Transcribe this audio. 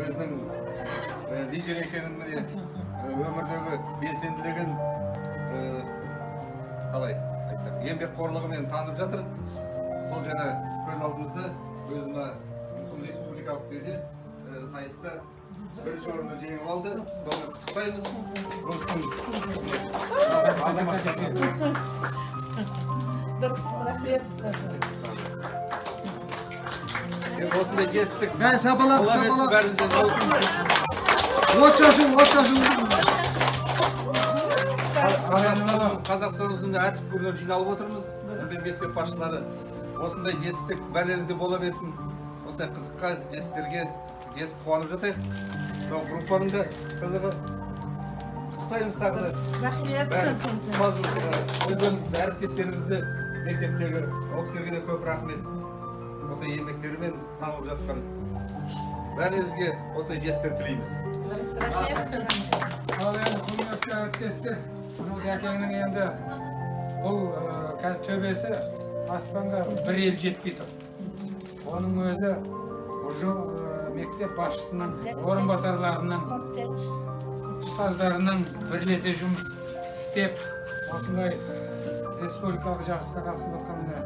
өзінің лидер екенін, өмірдегі белсенділігін қалай айтсақ, еңбекқорлығымен танып жатыр. Сол жаңа көз алдымызда өзіме республикалық деңгейде сайыста бірінші орынды жеңіп алды. Соны құттықтаймыз. Дұрыс, рахмет. Осындай жетістік. Шапалақ. Қазақстан ұзында әртіп көрінен жиналып отырмыз. Мектеп басшылары осындай жетістік бәріңізде бола берсін. Осындай қызыққа жетістіктерге жетіп қуанып жатайық. Группаның да қызығы құттықтаймыз тағы да. Рахмет. Өздеріңіз әріптестеріңізді мектептегі ол кісілерге де көп рахмет. Осындай еңбектерімен танылып жатқан бәріңізге осындай жетістіктер тілейміз. Рахмет. Ал енді құрметті әріптестер, Жәкеңнің енді бұл қазір төбесі аспанға бір ел жетпей тұр. Оның өзі уже мектеп басшысының, орынбасарларының, ұстаздарының бірлесе жұмыс істеп, осындай республикалық жарысқа қатысып жатқанына